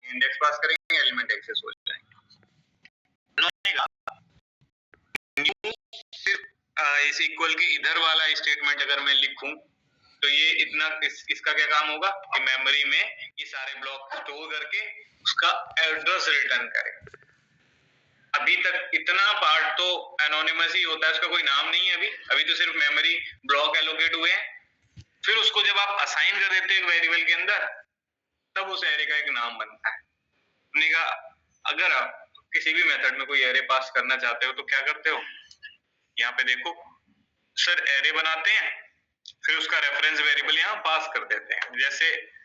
Index पास करेंगे, element access हो जाएंगे। उन्होंने कहा न्यू सिर्फ इस इक्वल के इधर वाला स्टेटमेंट अगर मैं लिखूं तो ये इतना इसका क्या काम होगा कि मेमोरी में ये सारे ब्लॉक स्टोर करके उसका एड्रेस रिटर्न करेगा। अभी तक इतना पार्ट तो एनोनिमस ही होता है, उसका कोई नाम नहीं है। अभी तो सिर्फ मेमोरी ब्लॉक एलोकेट हुए हैं। फिर उसको जब आप असाइन कर देते हैं एक वेरिएबल के अंदर, तब उस एरे का एक नाम बनता है। हमने कहा अगर आप किसी भी मेथड में कोई एरे पास करना चाहते हो तो क्या करते हो, यहाँ पे देखो सर एरे बनाते हैं, फिर उसका रेफरेंस वेरिएबल यहाँ पास कर देते हैं। जैसे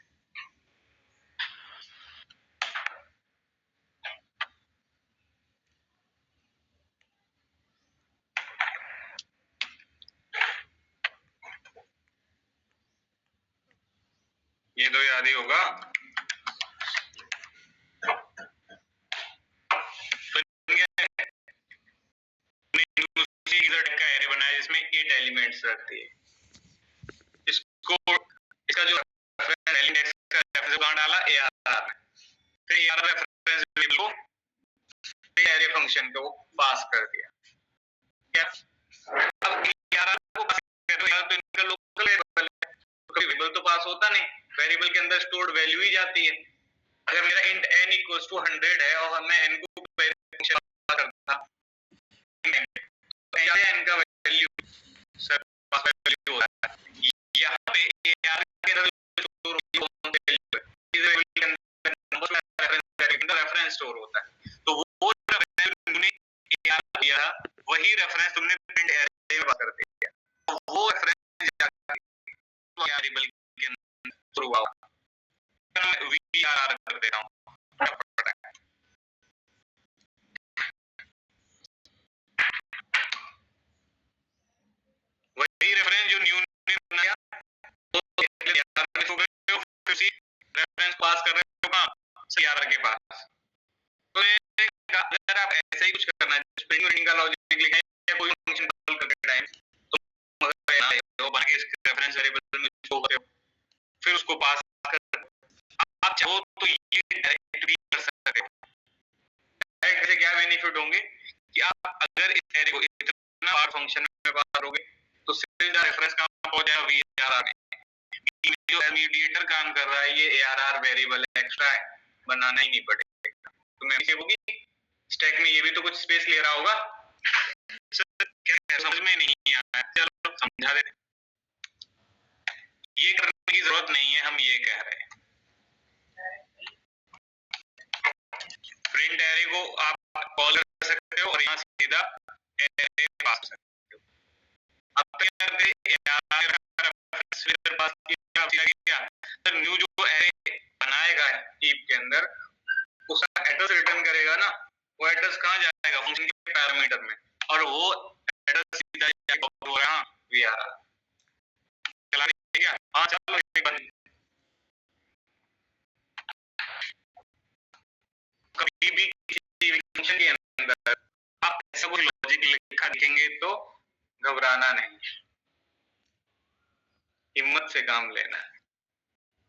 ये तो याद ही होगा, का एरे बनाया जिसमें 8 एलिमेंट्स रखती है। इसको इसका जो एलिमेंट्स का रेफरेंस कहां डाला, ARR में। फिर ARR रेफरेंस वेरिएबल को एरे फंक्शन को पास कर दिया। क्या अब ARR को पास कर दो यार, तो इनका लोकल वेरिएबल है, तो वेरिएबल तो पास होता नहीं, वेरिएबल के अंदर स्टोर्ड वैल्यू ही जाती है। अगर मेरा इंट n इक्वल्स टू 100 है और मैं n को फंक्शन पास करता तो n का वैल्यू सर पास वैल्यू होता है। यहाँ पे ARR के अंदर स्टोर रेफरेंस स्टोर होता है, तो वो तुमने ARR दिया वही रेफरेंस तुमने प्रिंट एरे में कर दिया, तो वो रेफरेंस वेरिएबल के अंदर स्टोर हुआ। मैं VRR कर दे रहा हूँ, वही रेफरेंस जो न्यू ने बनाया रेफरेंस पास कर रहे हो कहां, CRR के पास। तो अगर आप ऐसा ही कुछ करना है, स्प्रिंग रीडिंग का लॉजिक लिखना है या कोई फंक्शन कॉल करते टाइम, तो बना के रेफरेंस वेरिएबल में शो करो, फिर उसको पास कर। आप चाहो तो ये डायरेक्ट भी कर सकते हो। डायरेक्ट से क्या बेनिफिट होंगे कि आप अगर इस एरे को इतना बार फंक्शन में पास करोगे तो सीधा रेफरेंस कहां पहुंच जाएगा, VRR में। जो मीडिएटर काम कर रहा है ये ARR वेरिएबल एक्स्ट्रा है, बनाना ही नहीं पड़ेगा। तो मैं ये होगी स्टैक में ये भी तो कुछ स्पेस ले रहा होगा। सर क्या समझ में नहीं आया, चलो समझा देते। ये करने की जरूरत नहीं है, हम ये कह रहे हैं प्रिंट एरे को आप कॉल कर सकते हो और यहाँ सीधा एरे पास कर सकते हो। अब क्या करते रेफरेंस पास किया, सर न्यू जो एरे बनाएगा हीप के अंदर उसका एड्रेस रिटर्न करेगा ना, वो एड्रेस कहां जाएगा, फंक्शन के पैरामीटर में, और वो एड्रेस सीधा जाएगा यहाँ VRR। चला ठीक है, हाँ चलो एक बार कभी भी किसी फंक्शन के अंदर आप ऐसा कुछ लॉजिक लिखा दिखेंगे तो घबराना नहीं, हिम्मत से काम लेना है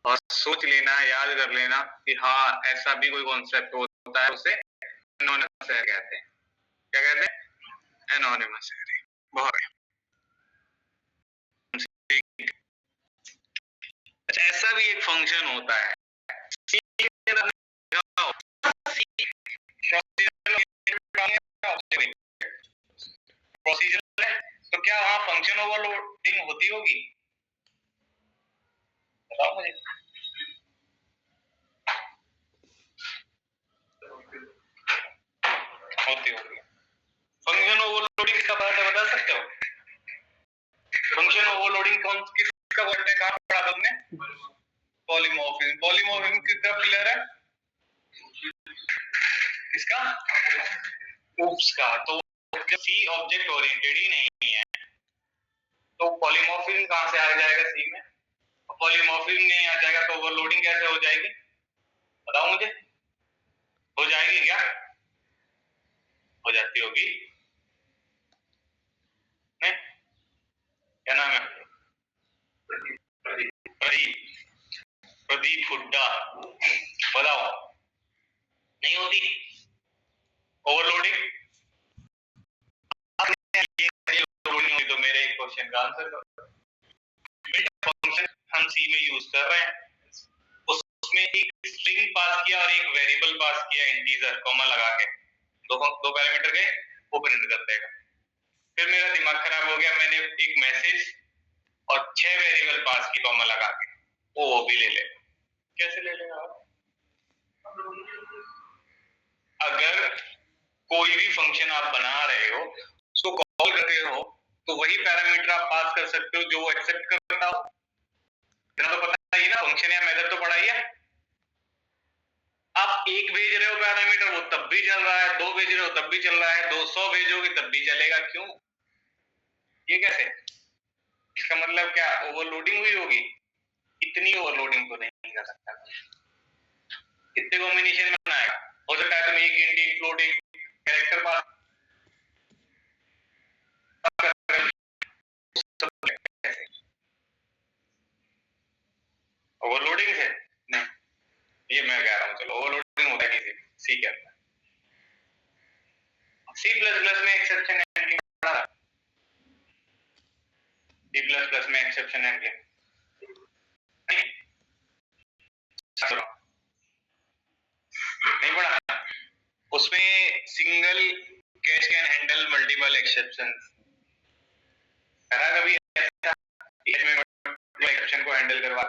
और सोच लेना, याद कर लेना कि हाँ ऐसा भी कोई कॉन्सेप्ट होता है, उसे एनोनिमस एरे कहते हैं। क्या कहते हैं, एनोनिमस एरे। बहुत ऐसा भी एक फंक्शन होता है प्रोसीजर है, तो क्या वहां फंक्शन ओवरलोडिंग होती होगी, बताओ मुझे। होती होगी। फंक्शन ओवरलोडिंग का पार्ट बता सकते हो, फंक्शन ओवरलोडिंग कौन किसका वर्ड है, कहां पढ़ा तुमने, पॉलीमॉर्फिज्म। पॉलीमॉर्फिज्म किसका क्लियर है, किसका, oops का। तो सी ऑब्जेक्ट ओरिएंटेड ही नहीं है तो पॉलीमॉर्फिज्म कहां से आ जाएगा सी में, पॉलीमॉर्फिज्म नहीं आ जाएगा तो ओवरलोडिंग कैसे हो जाएगी, बताओ मुझे। हो जाएगी क्या, हो जाती होगी, क्या नाम है, प्रदीप हुड्डा, बताओ नहीं होती ओवरलोडिंग। तो मेरे एक क्वेश्चन का आंसर करो। फंक्शन हम सी में यूज कर रहे हैं, उसमें एक स्ट्रिंग पास किया और एक वेरिएबल पास किया इंटीजर कॉमा लगा के, दो पैरामीटर के वो प्रिंट कर देगा। फिर मेरा दिमाग खराब हो गया, मैंने एक मैसेज और 6 वेरिएबल पास की कॉमा लगा के, वो भी ले लेगा। कैसे ले लेगा आप? अगर कोई भी फंक्शन आप बना रहे हो, उसको कॉल कर रहे हो, तो वही पैरामीटर आप पास कर सकते हो जो वो एक्सेप्ट करता हो। तो पता ही ना, फंक्शन या मेथड तो पढ़ा ही है। आप एक भेज रहे हो पैरामीटर, वो तब भी चल रहा है, 2 भेज रहे हो तब भी चल रहा है, 200 भेजोगे तब भी चलेगा। क्यों? ये कैसे? इसका मतलब क्या ओवरलोडिंग हुई होगी? इतनी ओवरलोडिंग तो नहीं कर सकता। कितने कॉम्बिनेशन में बनाएगा? हो सकता है तुम एक इंट, एक फ्लोट, एक कैरेक्टर पास ओवरलोडिंग है नहीं, ये मैं कह रहा हूँ। चलो ओवरलोडिंग होता है किसी सी के अंदर। C++ में एक्सेप्शन हैंडलिंग पढ़ा, C++ में एक्सेप्शन हैंडलिंग नहीं पढ़ा। उसमें single catch can handle multiple exceptions करा कभी ऐसा एक्सेप्शन को हैंडल करवा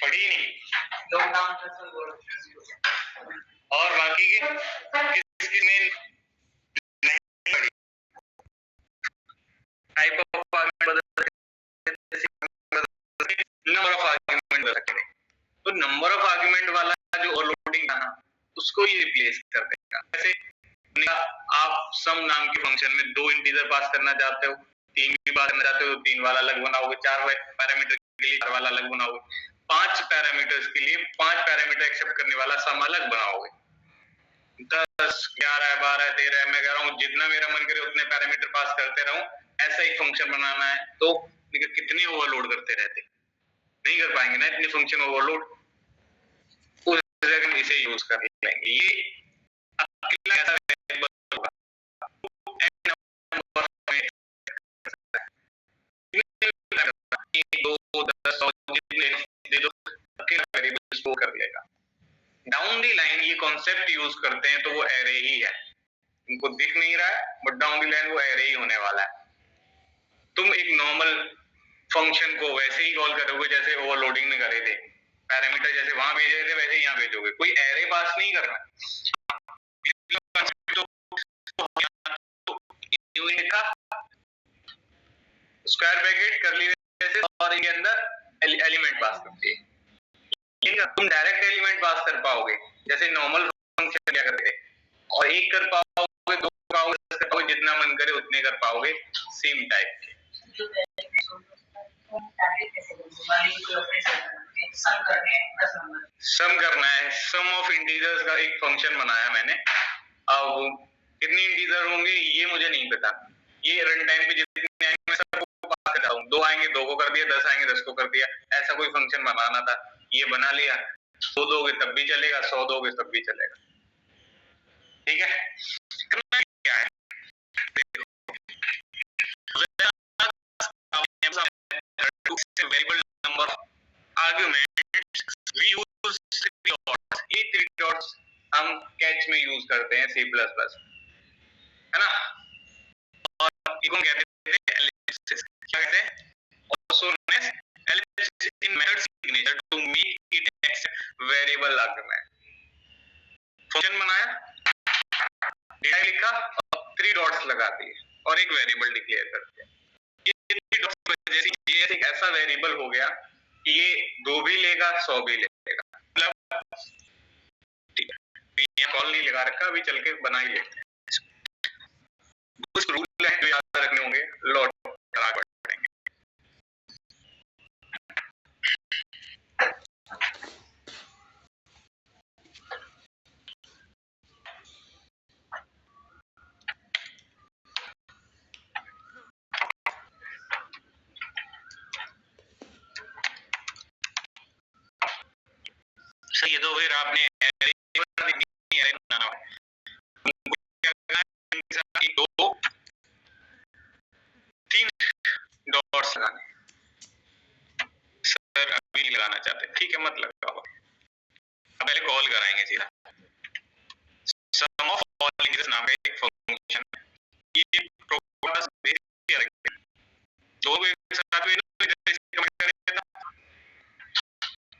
पढ़ी नहीं और बाकी के किसने नहीं पढ़ी? Type of argument number of argument बदल सकते हैं। तो नंबर ऑफ आर्गुमेंट वाला जो ओवरलोडिंग था ना, उसको ये रिप्लेस कर देगा। जैसे आप सम नाम के फंक्शन में 2 इंटीजर पास करना चाहते हो, 3 भी पास करना चाहते हो तो 3 वाला अलग बनाओगे, 4 पैरामीटर के लिए 4 वाला अलग बनाओगे, 5 पैरामीटर्स के लिए 5 पैरामीटर एक्सेप्ट करने वाला सम अलग बनाओगे। 10, 11, 12, 13 मैं कह रहा हूँ जितना मेरा मन करे उतने पैरामीटर पास करते रहूं। ऐसा ही फंक्शन बनाना है तो कितने ओवरलोड करते रहते, नहीं कर पाएंगे ना इतने फंक्शन ओवरलोड। उस जगह इसे यूज कर लेंगे। ये अकेला ऐसा वेरिएबल होगा, n नंबर में 2, 10, 100 जितने दे दो, अकेला वेरिएबल स्टोर कर लेगा। डाउन दी लाइन ये कॉन्सेप्ट यूज करते हैं तो वो एरे ही है, इनको दिख नहीं रहा है बट डाउन दी लाइन वो एरे ही होने वाला है। तुम एक नॉर्मल फंक्शन को वैसे ही कॉल करोगे जैसे ओवरलोडिंग में करे थे, पैरामीटर जैसे वहां भेजे थे वैसे यहाँ भेजोगे, कोई एरे पास नहीं करना। स्क्वायर ब्रैकेट करली ब्रेसेस और इनके अंदर एलिमेंट पास करते हैं। तुम डायरेक्ट एलिमेंट पास कर पाओगे जैसे नॉर्मल फंक्शन क्या करते हैं, और एक कर पाओगे, 2 कर पाओगे, 10 कर पाओगे, जितना मन करे उतने कर पाओगे सेम टाइप के। सम करना है, सम ऑफ इंटीजर्स का एक फंक्शन बनाया मैंने। अब कितने इंटीजर होंगे ये मुझे नहीं पता, ये रन टाइम पे जितने आएंगे मैं सबको पास कर रहा हूँ। 2 आएंगे 2 को कर दिया, 10 आएंगे 10 को कर दिया, ऐसा कोई फंक्शन बनाना था, ये बना लिया। 100 दोगे तब भी चलेगा, 100 दोगे तब भी चलेगा। ठीक है, क्या है variable number argument we use 3 dots, ये 3 डॉट्स हम कैच में यूज करते हैं C++, है ना। और इनको कहते हैं एलिप्सिस, क्या कहते हैं, also known as ellipsis in method signature to make it accept variable argument। Function बनाया, डेटा लिखा और 3 डॉट्स लगा दिए और एक वेरिएबल डिक्लेयर कर दिया। ये 3 डॉट्स की वजह से ये एक ऐसा वेरिएबल हो गया कि ये 2 भी लेगा 100 भी लेगा। मतलब ठीक है, ये कॉल नहीं लगा रखा, अभी चल के बना ही लेते हैं। कुछ रूल है जो याद रखने होंगे, लॉट लगा पड़ेंगे। फिर आपने array बनाना है, क्या करना है, 1 2 3 डॉट्स लगाने। सर अभी नहीं लगाना चाहते, ठीक है मत लगाओ, पहले कॉल कराएंगे सीधा। सम ऑफ ऑल इंटीजर्स नाम का एक फंक्शन है, ये प्रोग्राम बेस किया रखते हैं, दो एक साथ में इधर से कमेंट कर देता,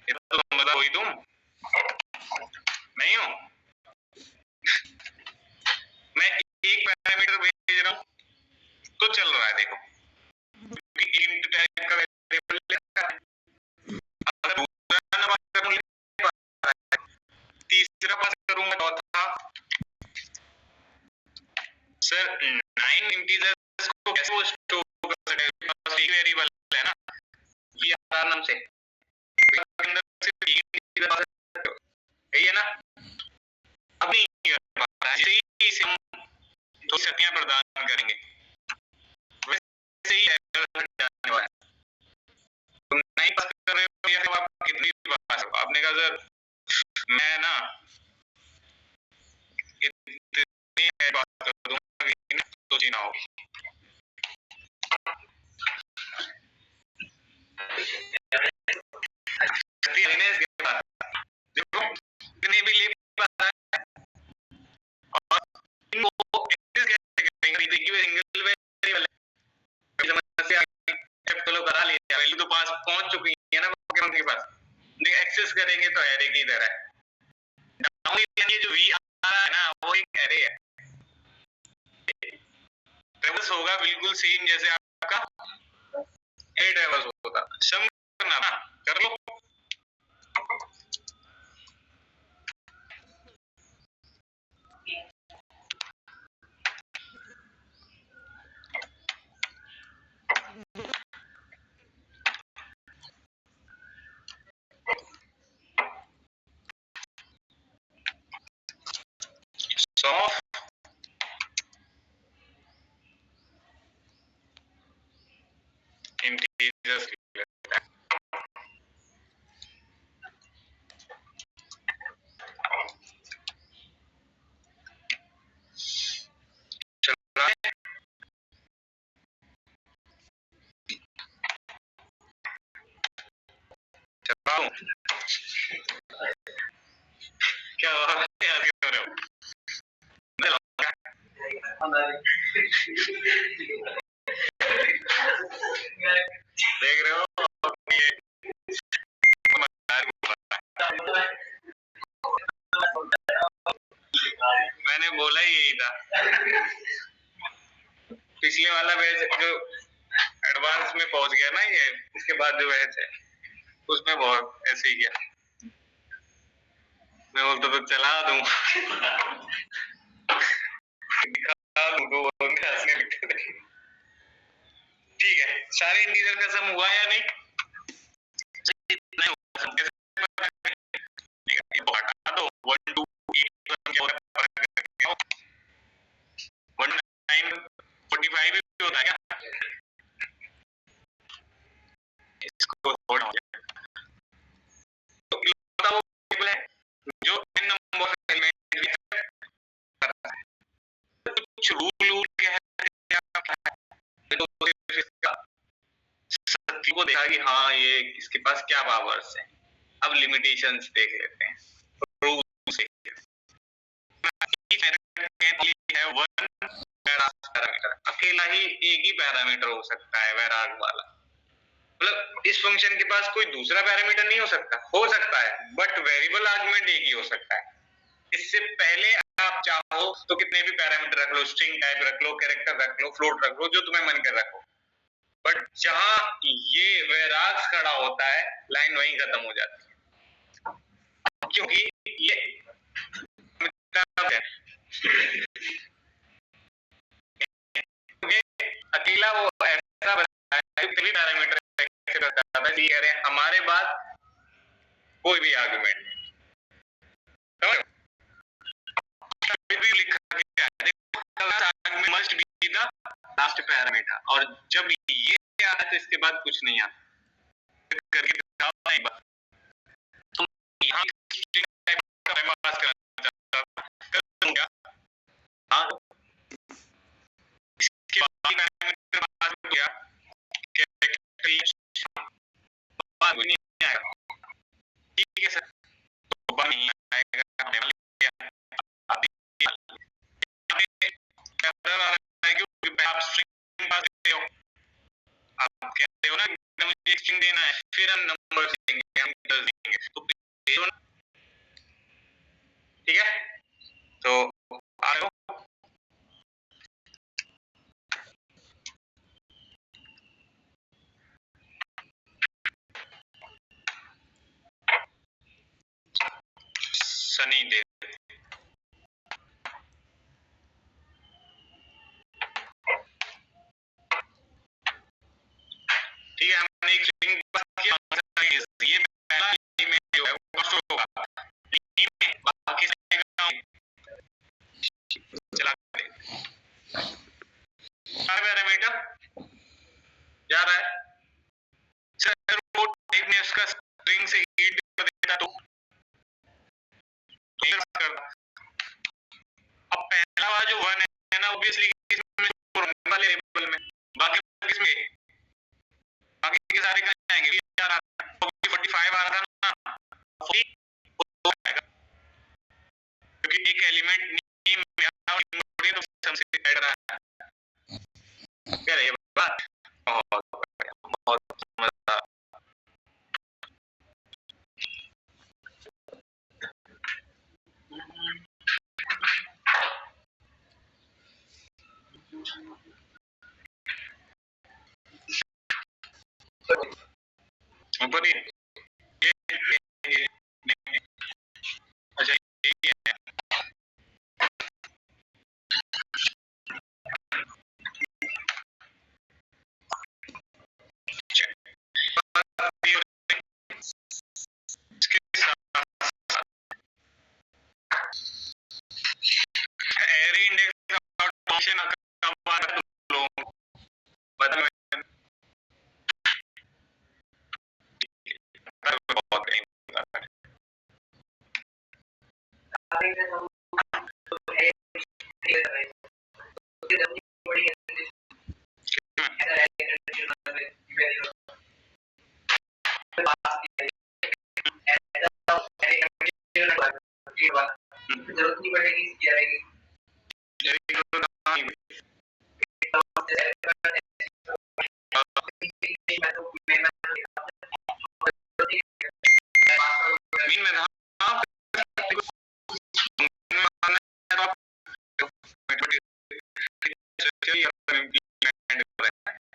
इधर तो बता कोई तुम नहीं हो, मैं एक पैरामीटर भेज रहा हूँ तो चल रहा है, देखो क्योंकि इंट टाइप का वेरिएबल लेता है, अगर दूसरा ना पास करूंगा, तीसरा पास करूंगा, चौथा। सर 9 इंटीजर्स को कैसे वो स्टोर कर सकते हैं, बस एक वेरिएबल है ना, ये आराम से अंदर से एक इंटीजर पास कर सकते हो, यही है ना। अब नहीं कर पा रहा है, जैसे ही इसे हम दो शर्तें प्रदान करेंगे वैसे ही एरर हट जाने वाला है। तुम नहीं पास कर रहे हो या आप कितनी पास हो, आपने कहा सर मैं ना इतनी बात कर दूंगा कि तो चीना होगी, इतने भी ले पा रहा है, और इनको एक्सेस कैसे करेंगे, देखिए सिंगल वेरिएबल है, समस्या चलो करा लिया, वैल्यू तो पास पहुंच चुकी है ना पोकेमॉन के पास, एक्सेस करेंगे तो एरे की तरह है, डाउन जो वी आ रहा है ना वो एक एरे है, ट्रेवल्स होगा बिल्कुल सेम जैसे आपका ए ट्रेवल्स होता, सम करना ना कर लो। Sum of integers चल रहा है, चल रहा हूँ, क्या हो रहा है यार, क्या हो रहे हो, देख रहे हो ये मैंने बोला ही यही था, पिछले वाला बैच जो एडवांस में पहुंच गया ना ये, इसके बाद जो बैच है उसमें बहुत ऐसे ही किया, मैं बोलता तो चला दूं दिखा दूं तो हंसने लगते थे। ठीक है, सारे इंटीजर का सम हुआ या नहीं, नहीं हुआ, सम कैसे हटा दो, 1 2 8 क्या होता है, 19 45 भी होता है क्या, इसको छोड़ हो जाए तो वो टेबल है जो n नंबर एलिमेंट करता है, कुछ रूल कहते हैं तो इसका सत्य को देखा कि हाँ ये इसके पास क्या पावर्स हैं, अब लिमिटेशंस देख लेते हैं, रूल्स है, वन पैरामीटर, अकेला ही एक ही पैरामीटर हो सकता है वैराग वाला, मतलब इस फंक्शन के पास कोई दूसरा पैरामीटर नहीं हो सकता है बट वेरिएबल आर्गुमेंट एक ही हो सकता है, इससे पहले आप चाहो तो कितने भी पैरामीटर रख लो, स्ट्रिंग टाइप रख लो, कैरेक्टर रख लो, फ्लोट रख लो, जो तुम्हें मन कर रखो, बट जहां ये वैराग खड़ा होता है लाइन वहीं खत्म हो जाती है, क्योंकि ये अकेला वो ऐसा बताया कि पैरामीटर कह रहे हैं हमारे बाद कोई भी आर्गुमेंट भी लिखा गया है must be the last parameter, और जब ये आता है तो इसके बाद कुछ नहीं आता, करके तुम यहाँ स्ट्रिंग टाइप आपका टाइम पास करना चाहता था, कर दूं क्या? हाँ, इसके बाद पैरामीटर पास हो गया, कैरेक्टर बात नहीं आएगा, ठीक है सर, तो बात नहीं आएगा, हमने मान लिया। आप स्ट्रिंग पास करते हो, आप कहते हो ना मुझे स्ट्रिंग देना है, फिर हम नंबर देंगे, हम दस देंगे, तो ठीक है, तो आ जाओ। सनी दे, ठीक है, हमने एक स्ट्रिंग पास किया, ये पहला एलिमेंट जो है वो कौन सा होगा, बाकी चला पैरामीटर जा रहा है सर, वो टाइप ने उसका स्ट्रिंग से ईड कर देता तो अब पहला वाला जो वन है ना, ऑब्वियसली इसमें वाले लेवल में, बाकी किसमें, बाकी के सारे कहाँ जाएंगे, 45 आ रहा था ना, 40 हो जाएगा, क्योंकि एक एलिमेंट नेम में तो सबसे ऐड रहा है, क्या रही है बात, बहुत मजा। ऊपर ही अच्छा यही है, एरे इंडेक्स फंक्शन जरूरत नहीं पड़ेगी इसकी आएगी,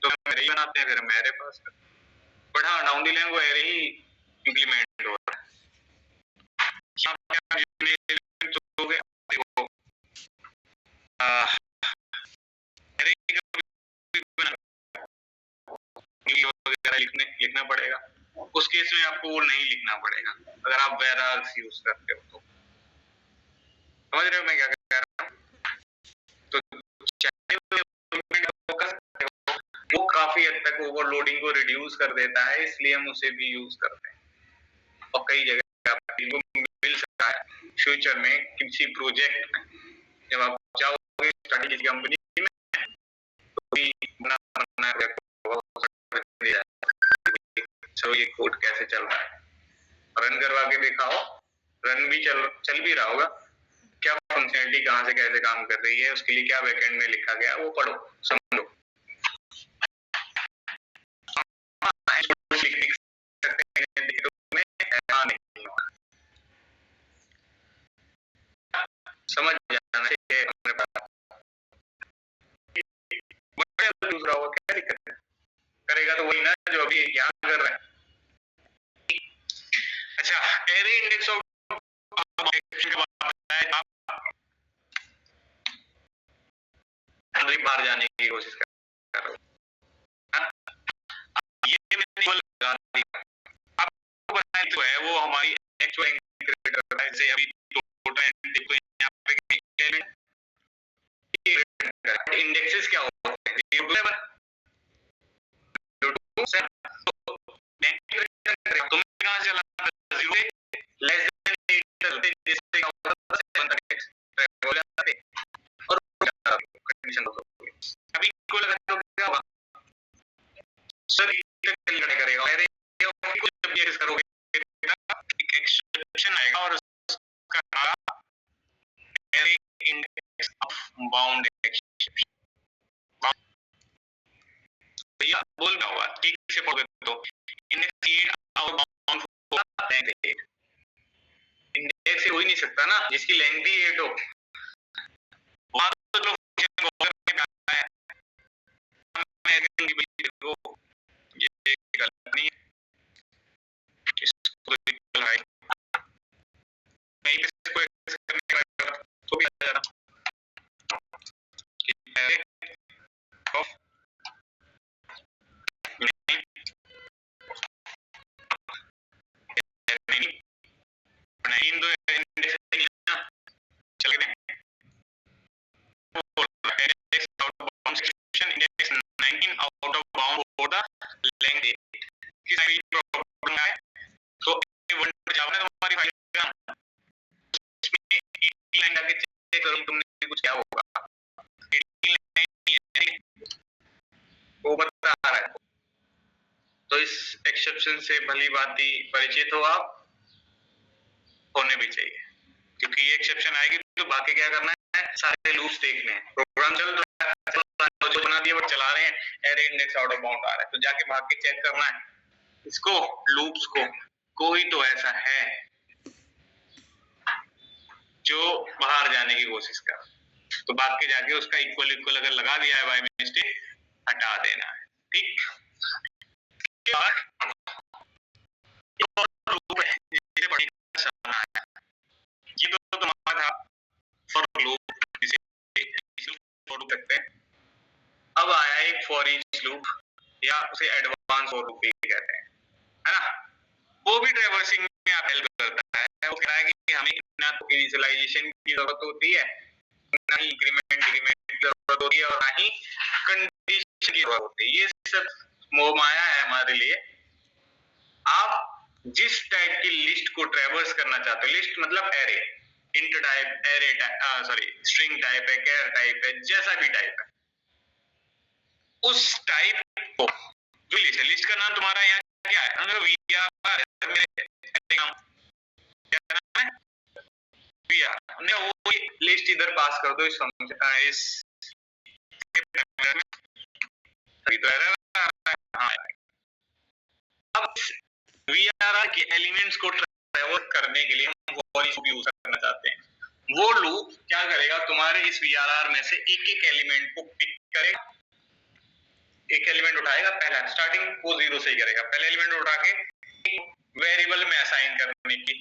तो मेरे बनाते हैं, फिर मेरे पास बट हाँ डाउन दी लाइन वो एरे ही इंप्लीमेंट हो रहा है, लिखना पड़ेगा, उस केस में आपको वो नहीं लिखना पड़ेगा अगर आप वेरार्स यूज करते हो तो, समझ रहे हो मैं क्या कह रहा हूँ, तो वो काफी हद तक ओवरलोडिंग को रिड्यूस कर देता है, इसलिए हम उसे भी यूज करते हैं, और कई जगह आपको मिल सकता है फ्यूचर में किसी प्रोजेक्ट में, जब आप चाहोगे स्टार्टिंग किसी कंपनी में तो चलो ये कोड कैसे चल रहा है, रन करवा के दिखाओ, रन भी चल भी रहा होगा, क्या फंक्शनलिटी कहाँ से कैसे काम कर रही है, उसके लिए क्या बैकएंड में लिखा गया वो पढ़ो समझो, समझ जाना चाहिए अपने पास, दूसरा होगा क्या दिक्कत है, करेगा तो वही ना जो अभी यहाँ कर रहा है। अच्छा, एरे इंडेक्स ऑफ बाहर जाने की कोशिश कर रहा हूँ, ये मैंने लगा दिया, आपको बताया जो है वो हमारी एक्चुअल से अभी यहाँ पे इंडेक्सेस क्या होते हैं, तुम कहाँ चला, जैसे और कंडीशन अभी इक्वल लगा तो क्या होगा सर, लड़ाई करेगा अरे जब ये करोगे एक एक्सेप्शन आएगा और उसका नाम array index of bound exception. भैया बोल रहा होगा ठीक से पढ़ तो इंडेक्स आउट बाउंड होगा लेंथ 8। इंडेक्स से हो ही नहीं सकता ना जिसकी लेंथ ही 8 हो। वहां तो जो फंक्शन कॉल करके है मैं देखो ये गलत नहीं है इसको लगाए नहीं इसको एक्सेस करने का तो भी आ जाना एरे ऑफ नहीं तो इंडेक्स नहीं ना चल गए index out of bound section index 19 out of bound for the length 8 किस भी प्रॉब्लम है तो ये वन पर जाओ ना तुम्हारी फाइल का इसमें 80 लाइन आके चेक करूं तुमने कुछ क्या होगा 80 लाइन है वो बता रहा है। तो इस एक्सेप्शन से भली भांति परिचित हो आप, होने भी चाहिए क्योंकि ये एक्सेप्शन आएगी तो बाकी क्या करना है सारे लूप्स देखने हैं। प्रोग्राम चल रहा है जो बना दिया वो चला रहे हैं array index out of bound आ रहा है तो जाके भाग के चेक करना है इसको लूप्स को कोई तो ऐसा है जो बाहर जाने की कोशिश कर तो भाग के जाके उसका इक्वल इक्वल अगर लगा दिया है बाय मिस्टेक हटा देना है। ठीक लूप है जिसे बड़ी समझना है ये तो तुम्हारा था फॉर लूप जिसे फॉर लूप कहते हैं। अब आया एक फॉर ईच लूप या उसे एडवांस फॉर लूप भी कहते हैं है ना। वो भी ट्रैवर्सिंग में आप हेल्प करता है। वो कह रहा है कि हमें ना तो इनिशियलाइजेशन की जरूरत होती है ना ही इंक्रीमेंट डिक्रीमेंट की जरूरत होती है और ना ही कंडीशन की जरूरत होती है। ये सब मोह माया है हमारे लिए। आप जिस टाइप की लिस्ट को ट्रैवर्स करना चाहते हो लिस्ट मतलब array int type array type sorry string type है कैर टाइप है जैसा भी टाइप है उस टाइप को जो लिस्ट का नाम तुम्हारा यहाँ क्या है अगर वीआर क्या नाम है वीआर ने वो लिस्ट इधर पास कर दो इस फंक्शन इस अब वीआरआर के एलिमेंट्स को ट्रैवर्स करने के लिए हम फॉर ईच लूप यूज करना चाहते हैं। वो लूप क्या करेगा तुम्हारे इस वीआरआर में से एक एक एलिमेंट को पिक करेगा एक एलिमेंट उठाएगा पहला स्टार्टिंग वो 0 से ही करेगा पहले एलिमेंट उठा के वेरिएबल में असाइन करने की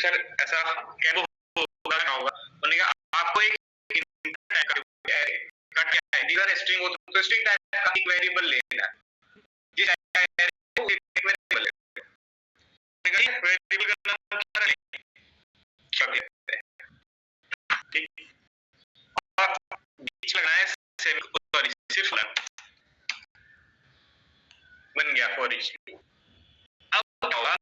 सर ऐसा क्या होगा उन्होंने कहा आपको एक इधर स्ट्रिंग हो तो स्ट्रिंग टाइप का एक वेरिएबल लेना है जिस एरे को एक वेरिएबल लेना है वेरिएबल का नाम क्या रखें ठीक और बीच लगाना है सॉरी सिर्फ बन गया फॉर ईच अब होगा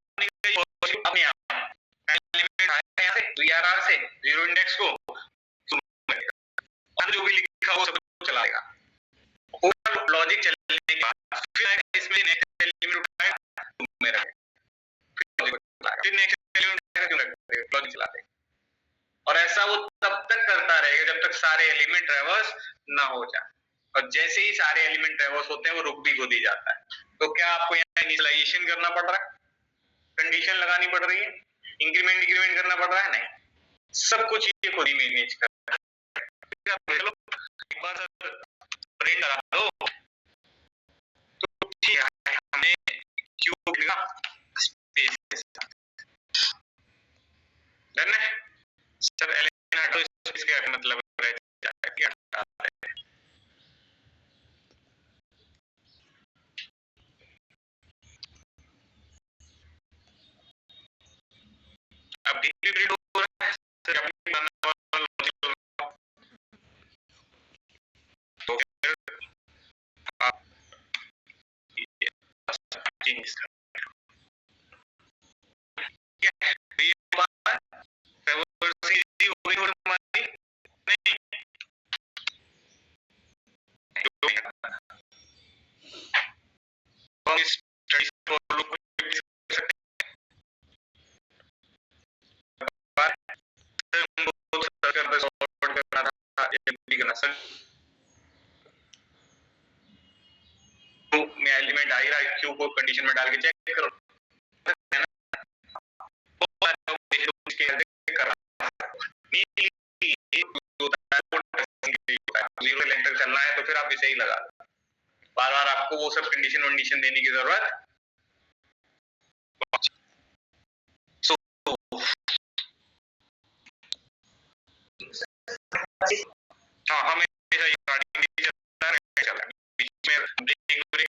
अब यहां एलिमेंट आया यहां से वीआरआर से जीरो इंडेक्स को और जो भी लिखा हो सब चलाएगा ओवर लॉजिक चलने के बाद फिर इसमें नेक्स्ट एलिमेंट उठाएगा मेरा फिर नेक्स्ट एलिमेंट क्यों रखते हैं लॉजिक चलाते और ऐसा वो तब तक करता रहेगा जब तक सारे एलिमेंट ट्रैवर्स ना हो जाए और जैसे ही सारे एलिमेंट ट्रैवर्स होते हैं वो रुक भी खुद ही जाता है। तो क्या आपको यहाँ इनिशियलाइजेशन करना पड़ रहा है कंडीशन लगानी पड़ रही है इंक्रीमेंट डिक्रीमेंट करना पड़ रहा है नहीं सब कुछ ये खुद ही मैनेज कर चलो एक बार प्रिंट करा दो तो ठीक है हमें क्यूब का स्पेस डन है सर एलिमेंट हटो इसका मतलब रह जाएगा कि हटा दे अब डीपी प्रिंट हो रहा है सर अपनी बनाना वाला नहीं करना सर। में एलिमेंट आ ही रहा है, क्यू को कंडीशन में डाल के चेक करो, है ना? जीरो लेंटर चलना है तो फिर आप इसे ही लगा, बार बार आपको वो सब कंडीशन देने की जरूरत। हाँ, हमें बीच में ब्रेक ब्रेक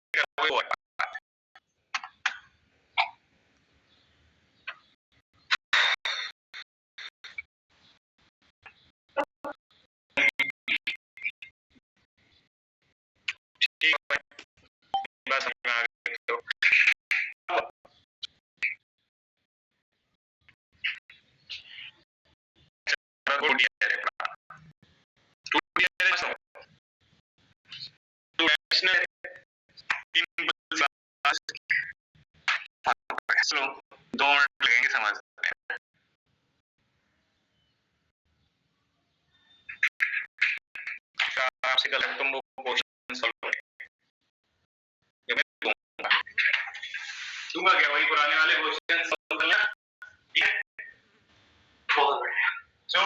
दो मिनट लगेंगे समझने में। आपसे कल तुम वो क्वेश्चन सॉल्व करेंगे, दूंगा क्या वही पुराने वाले क्वेश्चन सॉल्व करना, ठीक है? बहुत बढ़िया। सो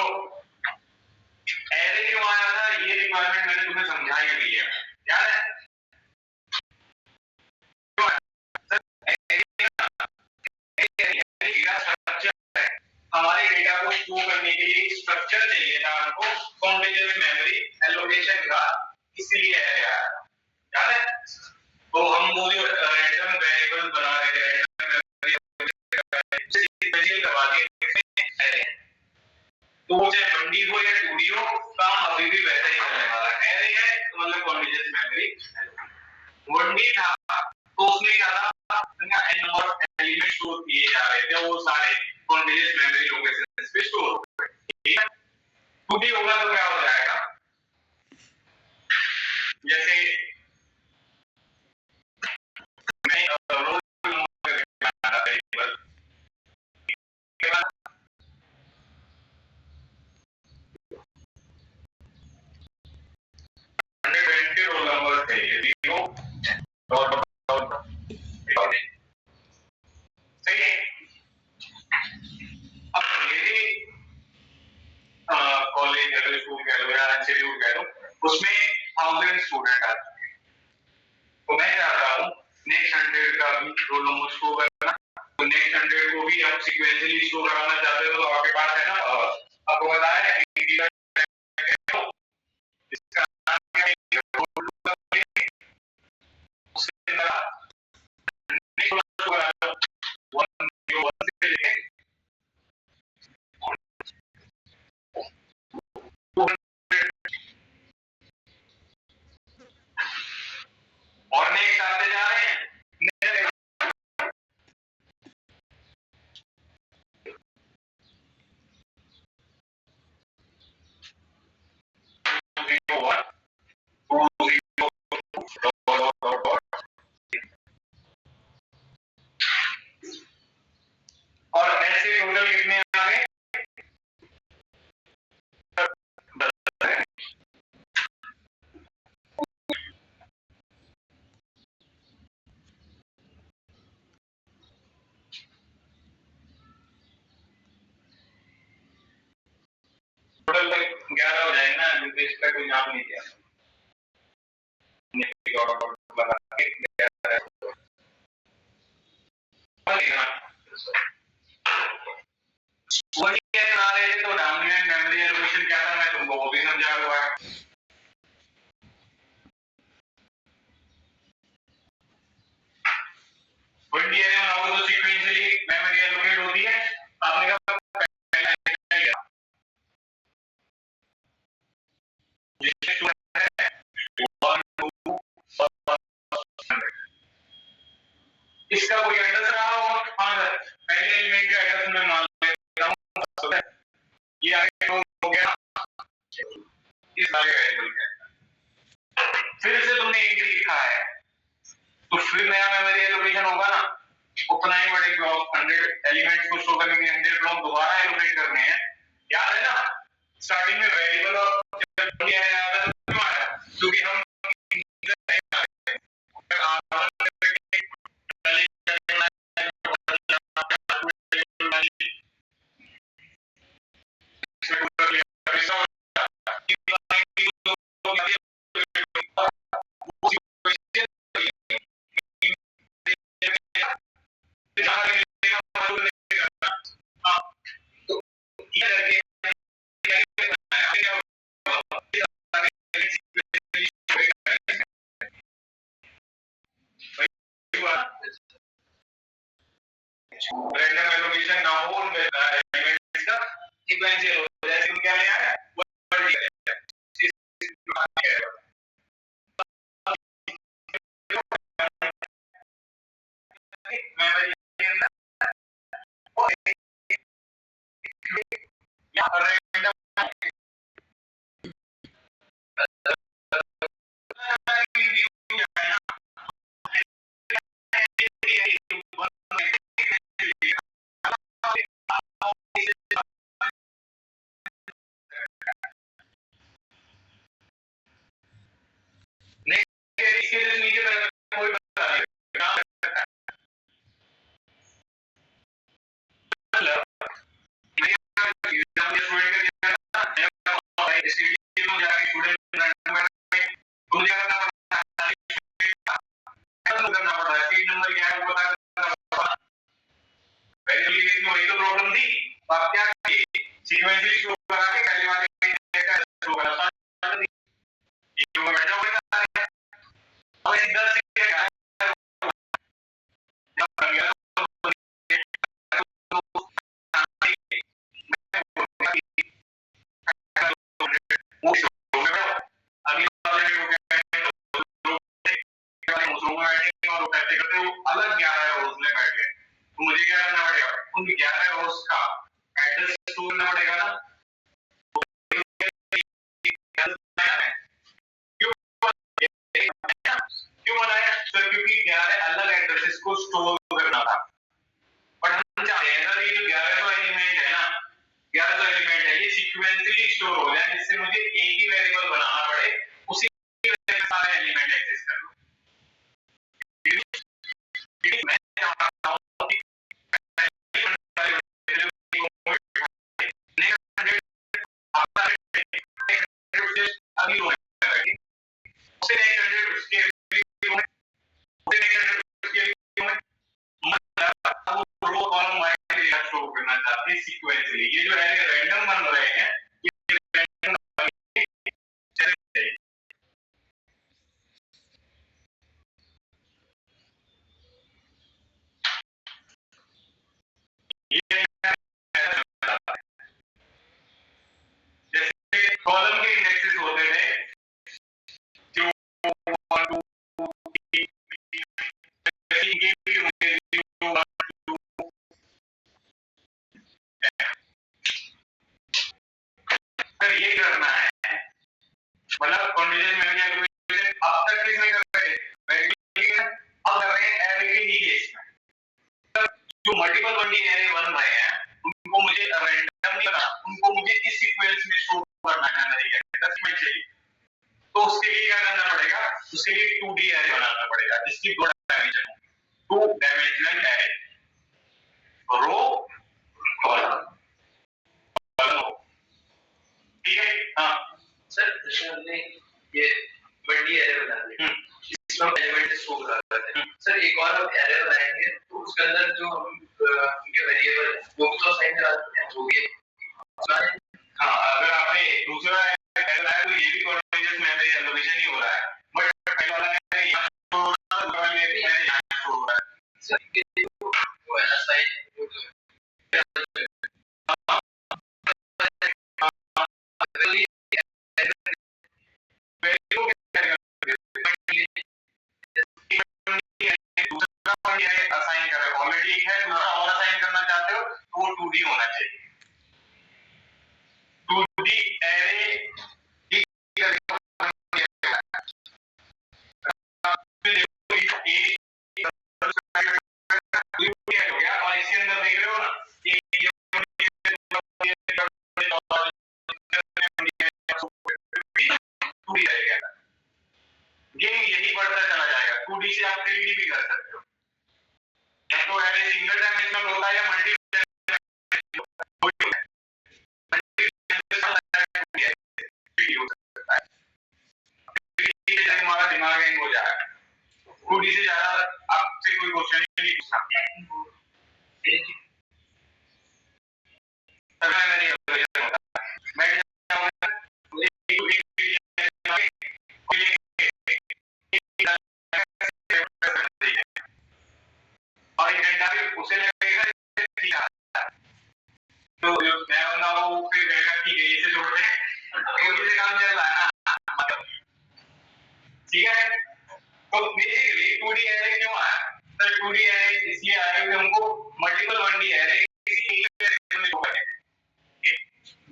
एरे क्यों आया था, ये रिक्वायरमेंट मैंने तुम्हें समझाई हुई है, याद है? हमारे डेटा को स्टोर करने के लिए स्ट्रक्चर चाहिए था हमको, कॉन्टिन्यूअस मेमोरी एलोकेशन का, इसलिए एरे आया, याद है? तो हम वो जो रैंडम वेरिएबल बना रहे थे, रैंडम मेमोरी करवा दिए एरे, तो वो चाहे 1D हो या 2D हो, काम अभी भी वैसे ही चलने वाला है। एरे है तो मतलब कॉन्टिन्यूअस मेमोरी। 1D था तो उसमें क्या था, n नंबर एलिमेंट स्टोर किए जा रहे थे, वो सारे कॉन्टिन्यूअस मेमोरी लोकेशंस पे स्टोर हो गए, ठीक है? 2D होगा तो क्या हो जाएगा, जैसे मैं रोल नंबर बनाना वेरिएबल, 120 रोल नंबर थे, ये 0 और सही है। अब मेरे कॉलेज या स्कूल कह लो या इंस्टीट्यूट कह लो, उसमें 1000 स्टूडेंट आ चुके हैं, तो मैं चाहता हूँ नेक्स्ट 100 का भी रोल नंबर शो करना, तो नेक्स्ट 100 को भी आप सीक्वेंशियली शो कराना चाहते हो तो आपके पास है ना, आपको बताया है इसका नाम क्या है, और नेक्स्ट आते जा रहे हैं, और ऐसे टोटल कितने आ गए, टोटल 11 हो जाएंगे ना, क्योंकि इसका कोई नाम नहीं दिया, वही आ रहे थे, तो डोमिनेंट मेमोरी एलोकेशन क्या था, मैं तुमको वो भी समझा हुआ है। वनडी एरे बनाओगे तो सीक्वेंशियली मेमोरी एलोकेट होती है, आपने कहा पहला है इसका कोई एड्रेस रहा होगा, हाँ सर पहले एलिमेंट का एड्रेस मैं मान लेता हूँ, ये आगे हो गया इस वाले वेरिएबल का, फिर से तुमने एंट्री लिखा है तो फिर नया मेमोरी एलोकेशन होगा ना, उतना ही बड़े ब्लॉक 100 एलिमेंट्स को शो करने के 100 ब्लॉक दोबारा एलोकेट करने हैं, याद है ना? स्टार्टिंग में वेरिएबल और जब या रैंडम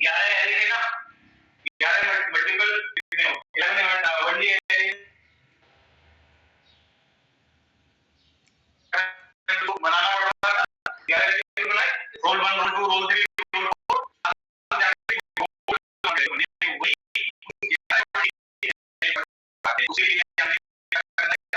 11 एरे है ना, 11 मल्टीपल कितने हो, 11 1D एरे बनाना पड़ता था, 11 एरे बनाए, रोल 1 रोल 2 रोल 3 रोल 4 उसी लिए हमने क्या करना है,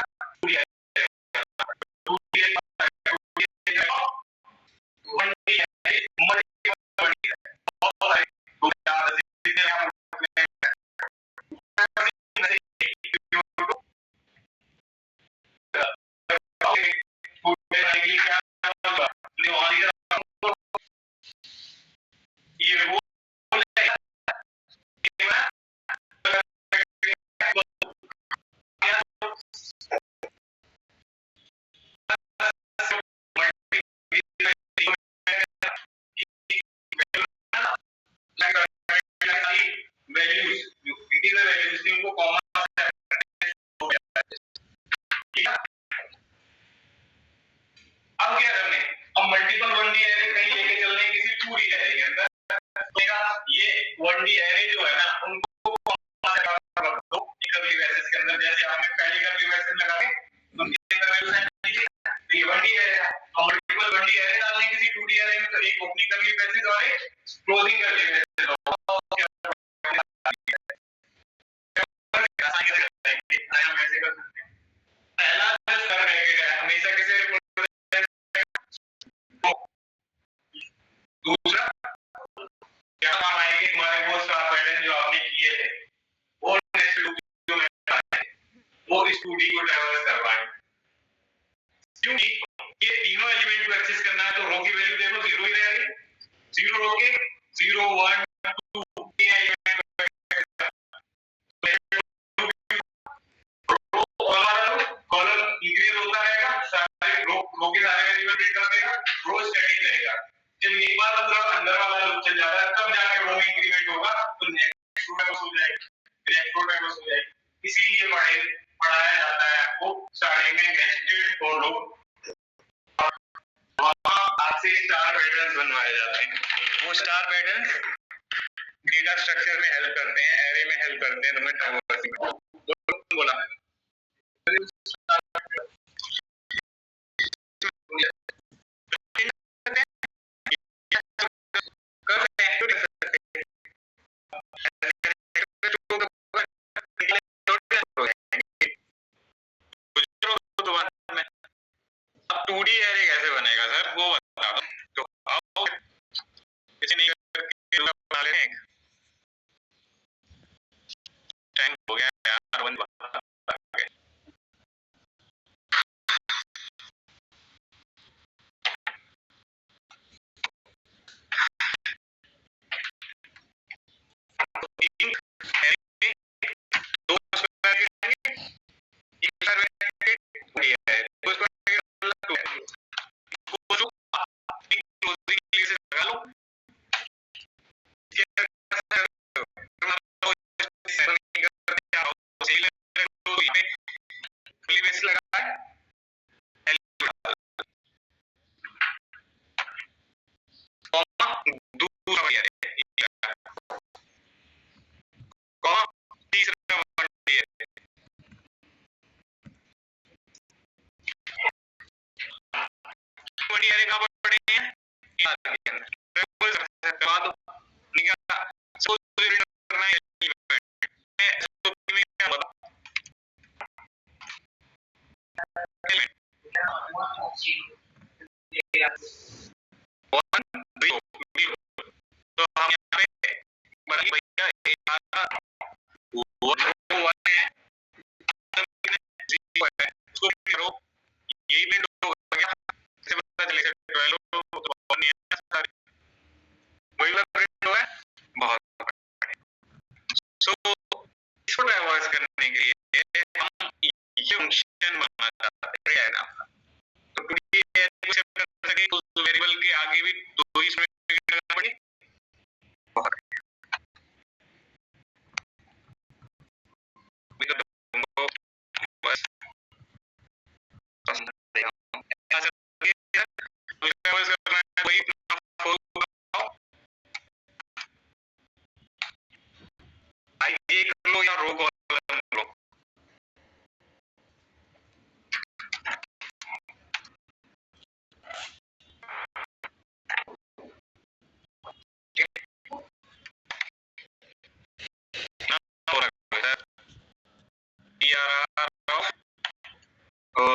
आईजे कर लो या रो कॉलम लो।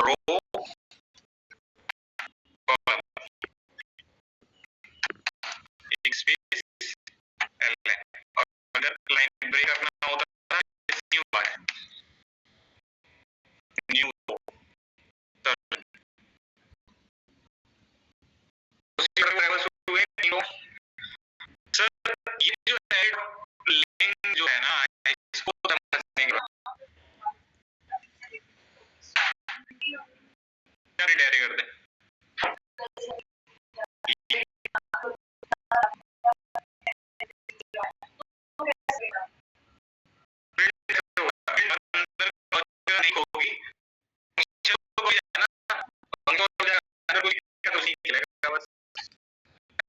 रो स्पेस एल है, और अगर लाइन ब्रेक रखना होता है न्यू है, न्यू सर ये जो है लिंक जो है ना इसको समझने के बाद क्या रिटायर कर दें नहीं होगी कोई है ना अंदर कोई तो नहीं खेलेगा बस।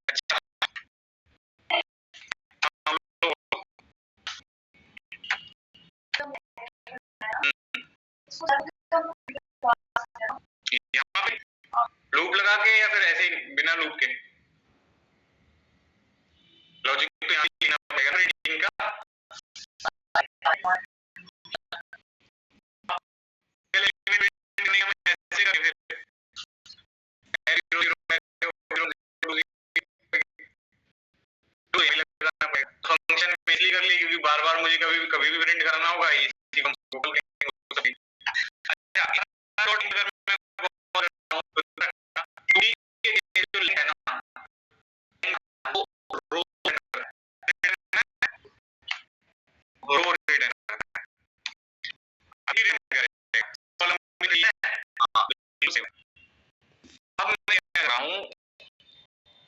अच्छा यहाँ पे लूप लगा के या फिर ऐसे बिना लूप के लॉजिक तो यहाँ लेना पड़ेगा रीडिंग का। ऐसे करें फंक्शन में इसलिए कर लिए क्योंकि बार बार मुझे कभी भी प्रिंट करना होगा अब मैं कह रहा हूँ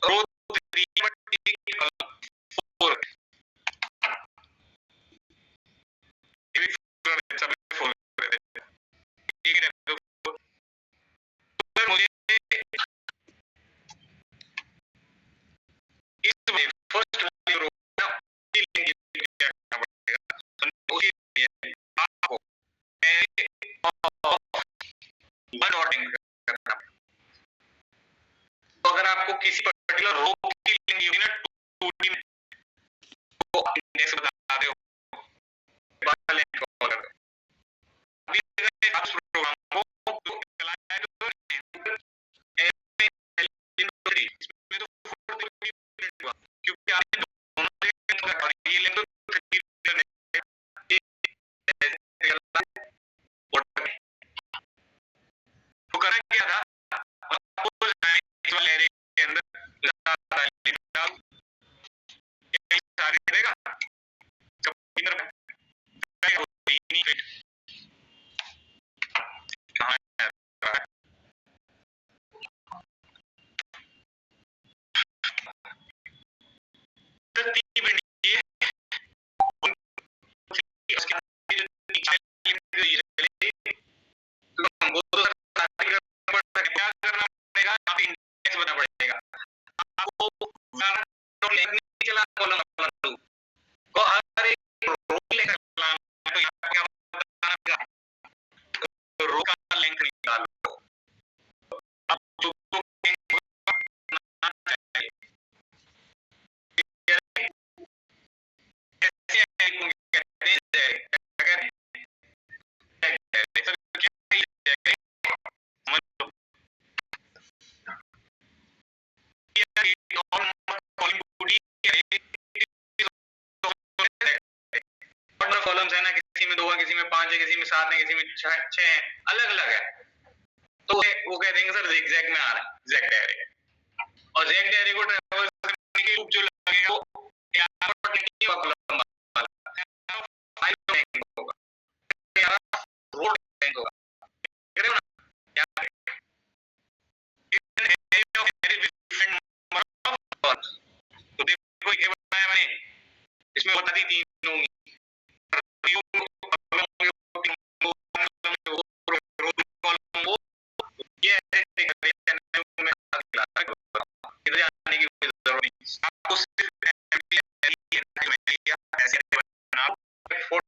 रो 3 मुझे फर्स्ट वाली रो आपको तो अगर आपको किसी पर्टिकुलर रो की लिंक होगी ना 2D में तो आप इंडेक्स बता दो अभी अगर आप उस प्रोग्राम को चलाया तो इसमें तो क्योंकि आपने दोनों और ये लिंक तो करना क्या था एरे के अंदर सारे देगा कॉलम्स है ना, किसी में 2 है, किसी में 5 है, किसी में 7 है, किसी में 6 है, अलग अलग है। तो वो कह देंगे सर zigzag में आ रहा है zag array, और zag array को ट्रैवर्स करने के लूप जो लगेगा वो कॉलम होगा, रो लैंग होगा, देख रहे हो ना तो देखो ये बनाया मैंने, इसमें बता दी 3 होंगी आपको सिर्फ for